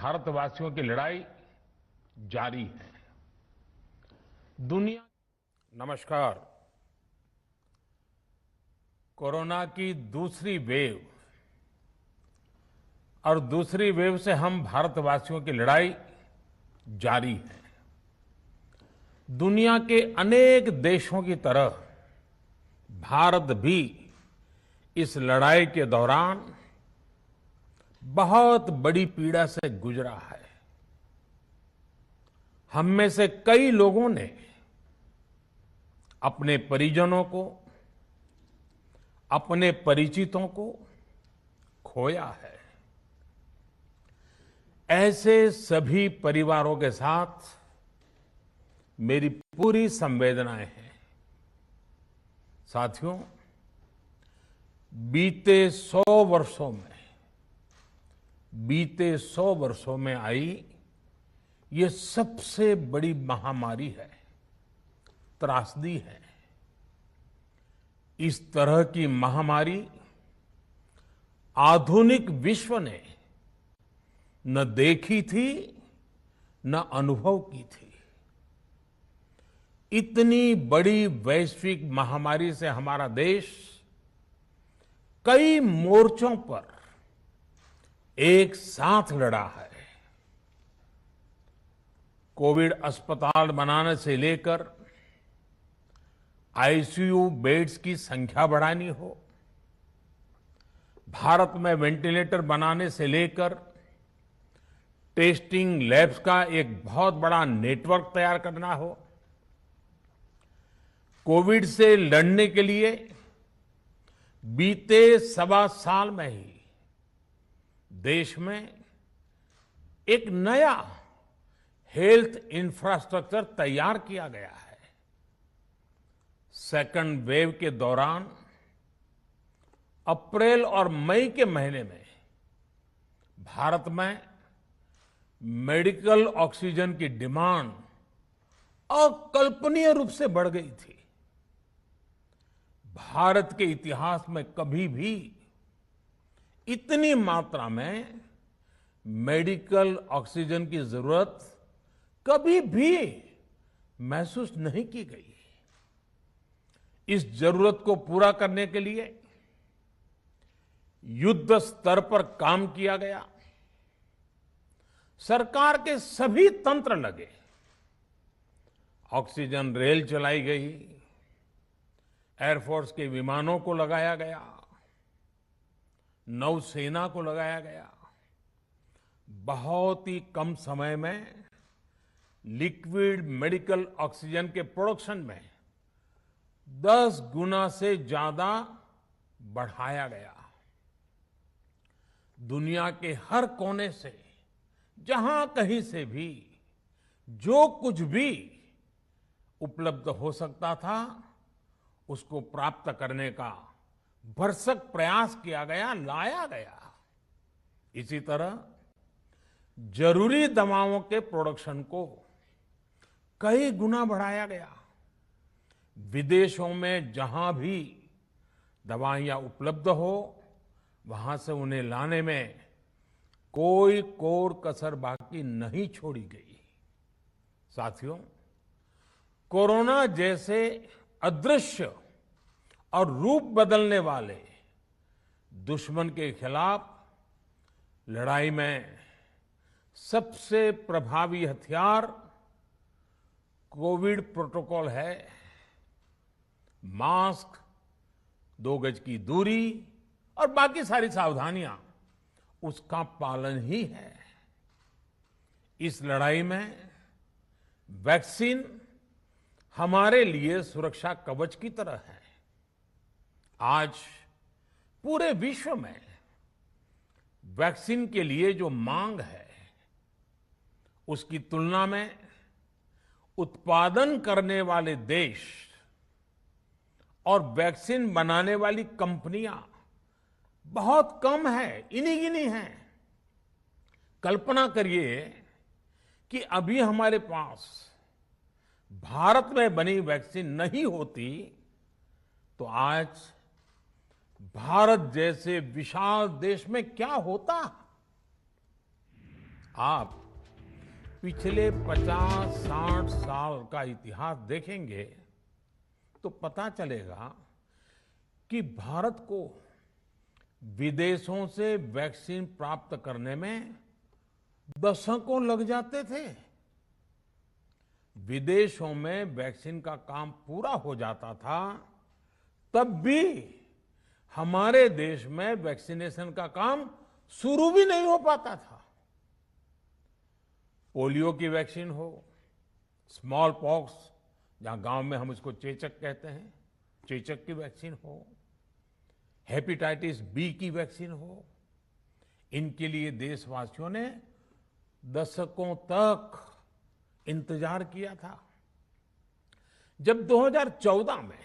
भारतवासियों की लड़ाई जारी है। दुनिया नमस्कार। कोरोना की दूसरी वेव और दूसरी वेव से हम भारतवासियों की लड़ाई जारी है। दुनिया के अनेक देशों की तरह भारत भी इस लड़ाई के दौरान बहुत बड़ी पीड़ा से गुजरा है। हम में से कई लोगों ने अपने परिजनों को, अपने परिचितों को खोया है। ऐसे सभी परिवारों के साथ मेरी पूरी संवेदनाएं हैं। साथियों, बीते 100 वर्षों में आई ये सबसे बड़ी महामारी है, त्रासदी है। इस तरह की महामारी आधुनिक विश्व ने न देखी थी, न अनुभव की थी। इतनी बड़ी वैश्विक महामारी से हमारा देश कई मोर्चों पर एक साथ लड़ा है। कोविड अस्पताल बनाने से लेकर आईसीयू बेड्स की संख्या बढ़ानी हो, भारत में वेंटिलेटर बनाने से लेकर टेस्टिंग लैब्स का एक बहुत बड़ा नेटवर्क तैयार करना हो, कोविड से लड़ने के लिए बीते 1.25 साल में ही देश में एक नया हेल्थ इंफ्रास्ट्रक्चर तैयार किया गया है। सेकंड वेव के दौरान अप्रैल और मई के महीने में भारत में मेडिकल ऑक्सीजन की डिमांड अकल्पनीय रूप से बढ़ गई थी। भारत के इतिहास में कभी भी इतनी मात्रा में मेडिकल ऑक्सीजन की जरूरत कभी भी महसूस नहीं की गई। इस जरूरत को पूरा करने के लिए युद्ध स्तर पर काम किया गया। सरकार के सभी तंत्र लगे। ऑक्सीजन रेल चलाई गई, एयरफोर्स के विमानों को लगाया गया, नौसेना को लगाया गया। बहुत ही कम समय में लिक्विड मेडिकल ऑक्सीजन के प्रोडक्शन में 10 गुना से ज्यादा बढ़ाया गया। दुनिया के हर कोने से, जहां कहीं से भी जो कुछ भी उपलब्ध हो सकता था, उसको प्राप्त करने का भरसक प्रयास किया गया, लाया गया। इसी तरह जरूरी दवाओं के प्रोडक्शन को कई गुना बढ़ाया गया। विदेशों में जहां भी दवाइयां उपलब्ध हो, वहां से उन्हें लाने में कोई कोर कसर बाकी नहीं छोड़ी गई। साथियों, कोरोना जैसे अदृश्य और रूप बदलने वाले दुश्मन के खिलाफ लड़ाई में सबसे प्रभावी हथियार कोविड प्रोटोकॉल है। मास्क, 2 गज की दूरी और बाकी सारी सावधानियां, उसका पालन ही है। इस लड़ाई में वैक्सीन हमारे लिए सुरक्षा कवच की तरह है। आज पूरे विश्व में वैक्सीन के लिए जो मांग है, उसकी तुलना में उत्पादन करने वाले देश और वैक्सीन बनाने वाली कंपनियां बहुत कम है, इन्हीं गिनी हैं। कल्पना करिए कि अभी हमारे पास भारत में बनी वैक्सीन नहीं होती तो आज भारत जैसे विशाल देश में क्या होता। आप पिछले 50-60 साल का इतिहास देखेंगे तो पता चलेगा कि भारत को विदेशों से वैक्सीन प्राप्त करने में दशकों लग जाते थे। विदेशों में वैक्सीन का काम पूरा हो जाता था, तब भी हमारे देश में वैक्सीनेशन का काम शुरू भी नहीं हो पाता था। पोलियो की वैक्सीन हो, स्मॉल पॉक्स, जहां गांव में हम इसको चेचक कहते हैं, चेचक की वैक्सीन हो, हेपेटाइटिस बी की वैक्सीन हो, इनके लिए देशवासियों ने दशकों तक इंतजार किया था। जब 2014 में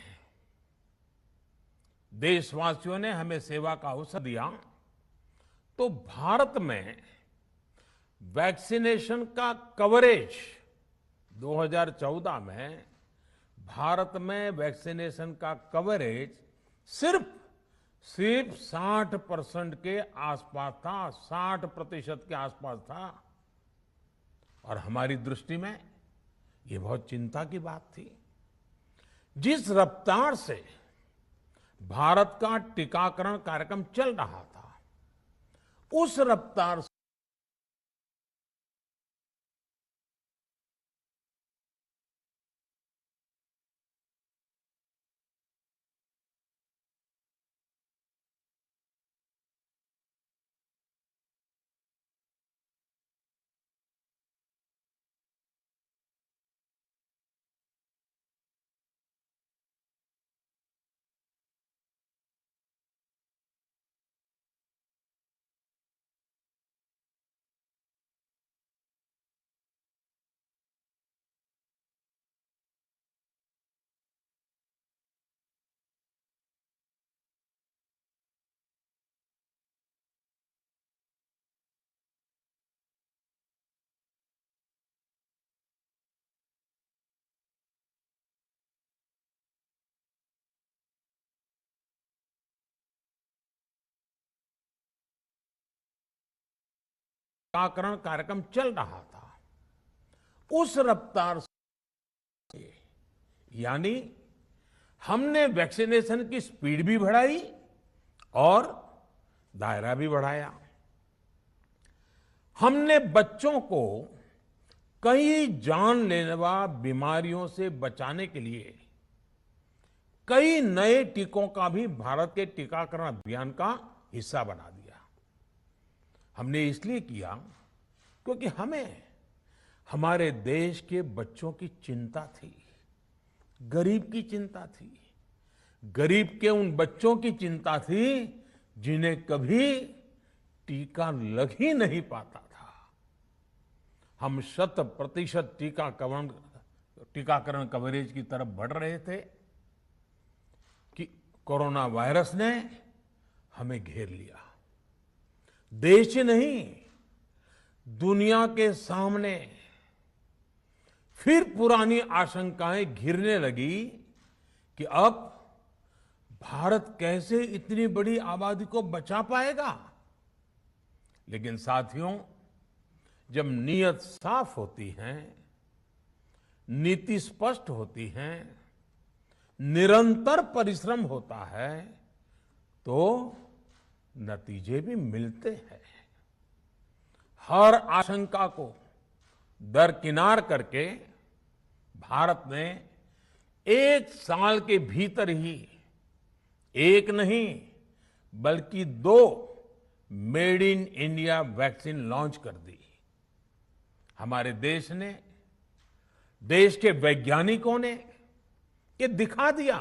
देशवासियों ने हमें सेवा का अवसर दिया, तो भारत में वैक्सीनेशन का कवरेज 2014 में भारत में वैक्सीनेशन का कवरेज सिर्फ 60% के आसपास था, 60% के आसपास था। और हमारी दृष्टि में ये बहुत चिंता की बात थी। जिस रफ्तार से भारत का टीकाकरण कार्यक्रम चल रहा था, उस रफ्तार से टीकाकरण कार्यक्रम चल रहा था, उस रफ्तार से, यानी हमने वैक्सीनेशन की स्पीड भी बढ़ाई और दायरा भी बढ़ाया। हमने बच्चों को कई जानलेवा बीमारियों से बचाने के लिए कई नए टीकों का भी भारत के टीकाकरण अभियान का हिस्सा बना दिया। हमने इसलिए किया क्योंकि हमें हमारे देश के बच्चों की चिंता थी, गरीब की चिंता थी, गरीब के उन बच्चों की चिंता थी जिन्हें कभी टीका लग ही नहीं पाता था। हम 100% टीकाकरण कवरेज की तरफ बढ़ रहे थे कि कोरोना वायरस ने हमें घेर लिया। देश ही नहीं, दुनिया के सामने फिर पुरानी आशंकाएं घिरने लगी कि अब भारत कैसे इतनी बड़ी आबादी को बचा पाएगा। लेकिन साथियों, जब नीयत साफ होती है, नीति स्पष्ट होती है, निरंतर परिश्रम होता है, तो नतीजे भी मिलते हैं। हर आशंका को दरकिनार करके भारत ने 1 साल के भीतर ही एक नहीं बल्कि 2 made in India vaccine launch कर दी। हमारे देश ने, देश के वैज्ञानिकों ने ये दिखा दिया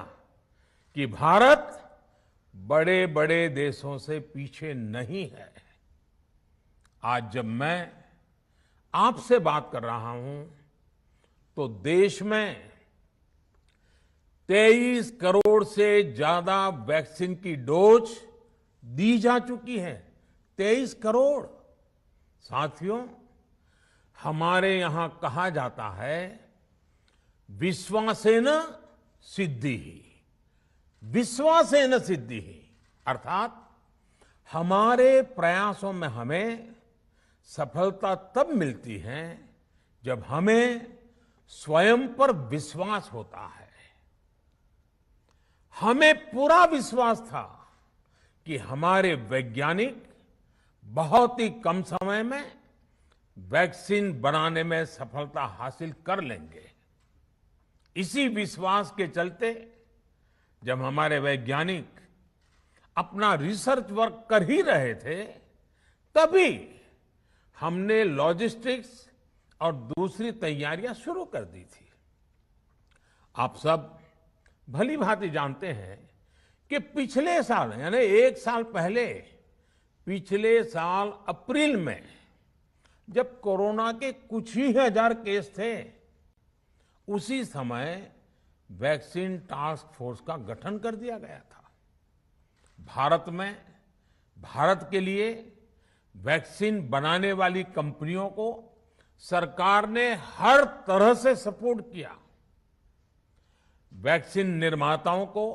कि भारत बड़े बड़े देशों से पीछे नहीं है। आज जब मैं आपसे बात कर रहा हूं, तो देश में 23 करोड़ से ज्यादा वैक्सीन की डोज दी जा चुकी है। 23 करोड़। साथियों, हमारे यहां कहा जाता है, विश्वासेन सिद्धिः, विश्वासेन सिद्धिः, अर्थात हमारे प्रयासों में हमें सफलता तब मिलती है जब हमें स्वयं पर विश्वास होता है। हमें पूरा विश्वास था कि हमारे वैज्ञानिक बहुत ही कम समय में वैक्सीन बनाने में सफलता हासिल कर लेंगे। इसी विश्वास के चलते जब हमारे वैज्ञानिक अपना रिसर्च वर्क कर ही रहे थे, तभी हमने लॉजिस्टिक्स और दूसरी तैयारियां शुरू कर दी थी। आप सब भली भांति जानते हैं कि पिछले साल यानी 1 साल पहले, पिछले साल अप्रैल में जब कोरोना के कुछ ही हजार केस थे, उसी समय वैक्सीन टास्क फोर्स का गठन कर दिया गया था। भारत के लिए वैक्सीन बनाने वाली कंपनियों को सरकार ने हर तरह से सपोर्ट किया। वैक्सीन निर्माताओं को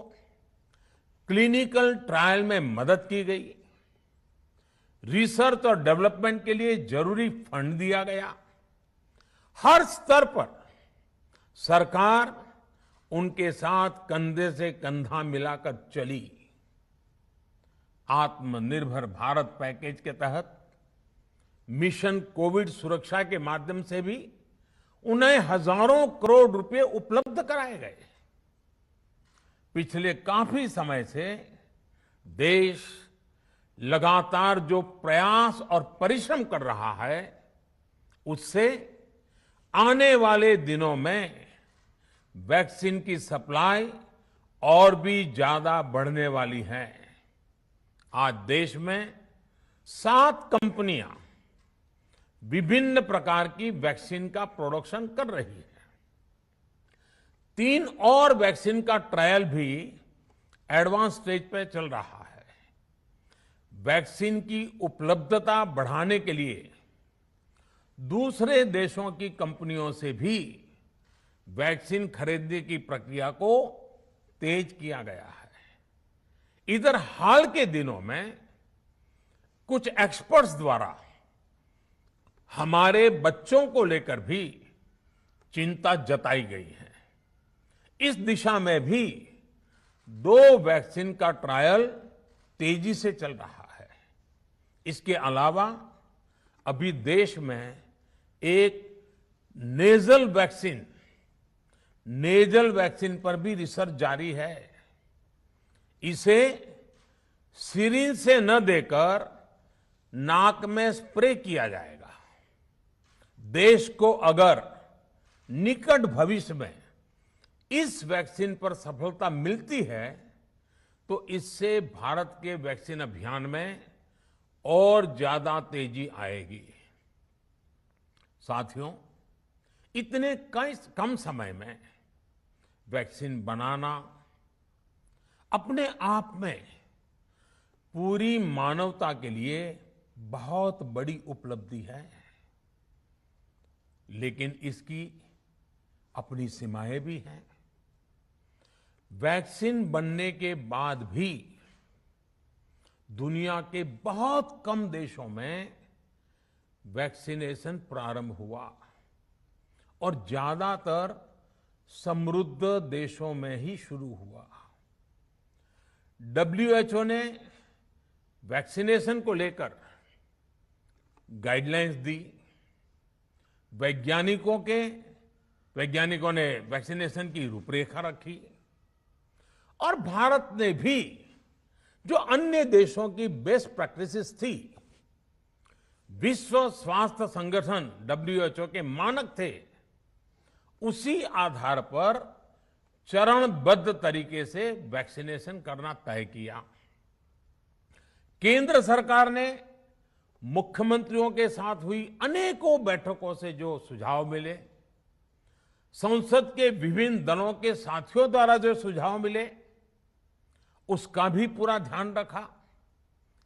क्लिनिकल ट्रायल में मदद की गई, रिसर्च और डेवलपमेंट के लिए जरूरी फंड दिया गया। हर स्तर पर सरकार उनके साथ कंधे से कंधा मिलाकर चली। आत्मनिर्भर भारत पैकेज के तहत मिशन कोविड सुरक्षा के माध्यम से भी उन्हें हजारों करोड़ रुपए उपलब्ध कराए गए। पिछले काफी समय से देश लगातार जो प्रयास और परिश्रम कर रहा है, उससे आने वाले दिनों में वैक्सीन की सप्लाई और भी ज्यादा बढ़ने वाली है। आज देश में 7 कंपनियां विभिन्न प्रकार की वैक्सीन का प्रोडक्शन कर रही है। 3 और वैक्सीन का ट्रायल भी एडवांस स्टेज पे चल रहा है। वैक्सीन की उपलब्धता बढ़ाने के लिए दूसरे देशों की कंपनियों से भी वैक्सीन खरीदने की प्रक्रिया को तेज किया गया है। इधर हाल के दिनों में कुछ एक्सपर्ट्स द्वारा हमारे बच्चों को लेकर भी चिंता जताई गई है। इस दिशा में भी 2 वैक्सीन का ट्रायल तेजी से चल रहा है। इसके अलावा अभी देश में एक नेजल वैक्सीन पर भी रिसर्च जारी है। इसे सिरिंज से न देकर नाक में स्प्रे किया जाएगा। देश को अगर निकट भविष्य में इस वैक्सीन पर सफलता मिलती है, तो इससे भारत के वैक्सीन अभियान में और ज्यादा तेजी आएगी। साथियों, इतने कम समय में वैक्सीन बनाना अपने आप में पूरी मानवता के लिए बहुत बड़ी उपलब्धि है, लेकिन इसकी अपनी सीमाएं भी हैं। वैक्सीन बनने के बाद भी दुनिया के बहुत कम देशों में वैक्सीनेशन प्रारंभ हुआ और ज्यादातर समृद्ध देशों में ही शुरू हुआ। WHO ने वैक्सीनेशन को लेकर गाइडलाइंस दी। वैज्ञानिकों ने वैक्सीनेशन की रूपरेखा रखी और भारत ने भी जो अन्य देशों की बेस्ट प्रैक्टिसेस थी, विश्व स्वास्थ्य संगठन WHO के मानक थे, उसी आधार पर चरणबद्ध तरीके से वैक्सीनेशन करना तय किया। केंद्र सरकार ने मुख्यमंत्रियों के साथ हुई अनेकों बैठकों से जो सुझाव मिले, संसद के विभिन्न दलों के साथियों द्वारा जो सुझाव मिले, उसका भी पूरा ध्यान रखा।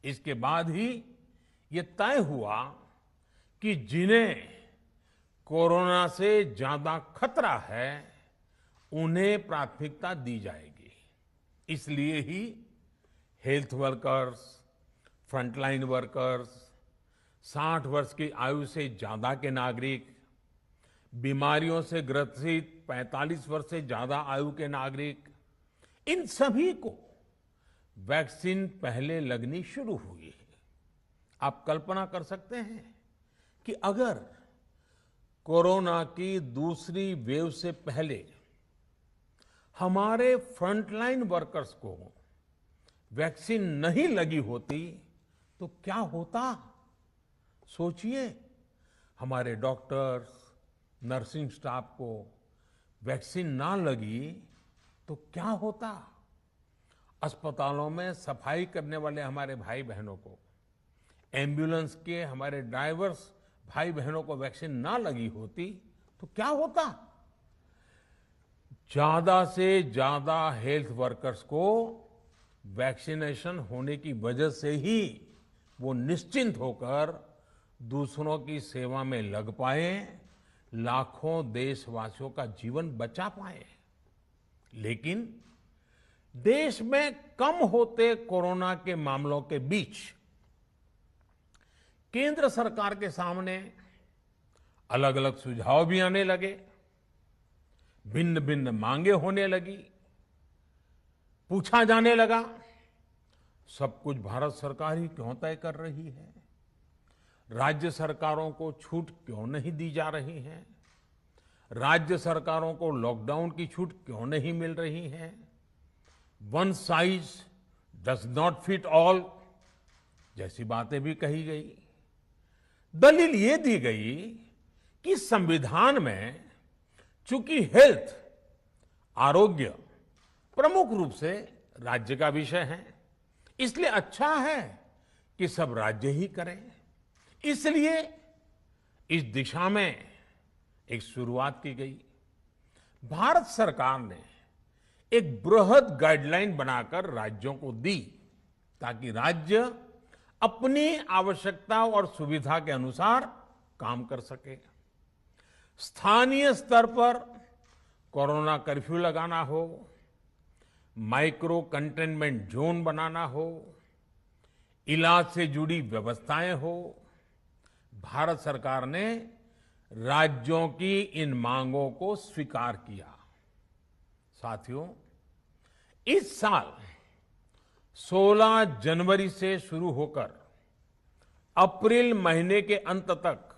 इसके बाद ही ये तय हुआ कि जिन्हें कोरोना से ज्यादा खतरा है, उन्हें प्राथमिकता दी जाएगी। इसलिए ही हेल्थ वर्कर्स, फ्रंटलाइन वर्कर्स, 60 वर्ष की आयु से ज्यादा के नागरिक, बीमारियों से ग्रसित 45 वर्ष से ज्यादा आयु के नागरिक, इन सभी को वैक्सीन पहले लगनी शुरू हुई है। आप कल्पना कर सकते हैं कि अगर कोरोना की दूसरी वेव से पहले हमारे फ्रंटलाइन वर्कर्स को वैक्सीन नहीं लगी होती तो क्या होता? सोचिए, हमारे डॉक्टर्स, नर्सिंग स्टाफ को वैक्सीन ना लगी तो क्या होता? अस्पतालों में सफाई करने वाले हमारे भाई बहनों को, एम्बुलेंस के हमारे ड्राइवर्स भाई बहनों को वैक्सीन ना लगी होती तो क्या होता? ज्यादा से ज्यादा हेल्थ वर्कर्स को वैक्सीनेशन होने की वजह से ही वो निश्चिंत होकर दूसरों की सेवा में लग पाए, लाखों देशवासियों का जीवन बचा पाए। लेकिन देश में कम होते कोरोना के मामलों के बीच केंद्र सरकार के सामने अलग अलग सुझाव भी आने लगे, भिन्न भिन्न मांगे होने लगी, पूछा जाने लगा, सब कुछ भारत सरकार ही क्यों तय कर रही है? राज्य सरकारों को छूट क्यों नहीं दी जा रही है? राज्य सरकारों को लॉकडाउन की छूट क्यों नहीं मिल रही है? One size does not fit all जैसी बातें भी कही गई। दलील ये दी गई कि संविधान में चूंकि हेल्थ, आरोग्य प्रमुख रूप से राज्य का विषय है, इसलिए अच्छा है कि सब राज्य ही करें। इसलिए इस दिशा में एक शुरुआत की गई। भारत सरकार ने एक बृहद गाइडलाइन बनाकर राज्यों को दी ताकि राज्य अपनी आवश्यकता और सुविधा के अनुसार काम कर सके। स्थानीय स्तर पर कोरोना कर्फ्यू लगाना हो, माइक्रो कंटेनमेंट जोन बनाना हो, इलाज से जुड़ी व्यवस्थाएं हो, भारत सरकार ने राज्यों की इन मांगों को स्वीकार किया। साथियों, इस साल 16 जनवरी से शुरू होकर अप्रैल महीने के अंत तक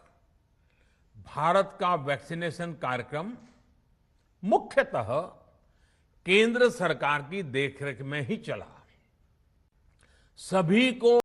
भारत का वैक्सीनेशन कार्यक्रम मुख्यतः केंद्र सरकार की देखरेख में ही चला। सभी को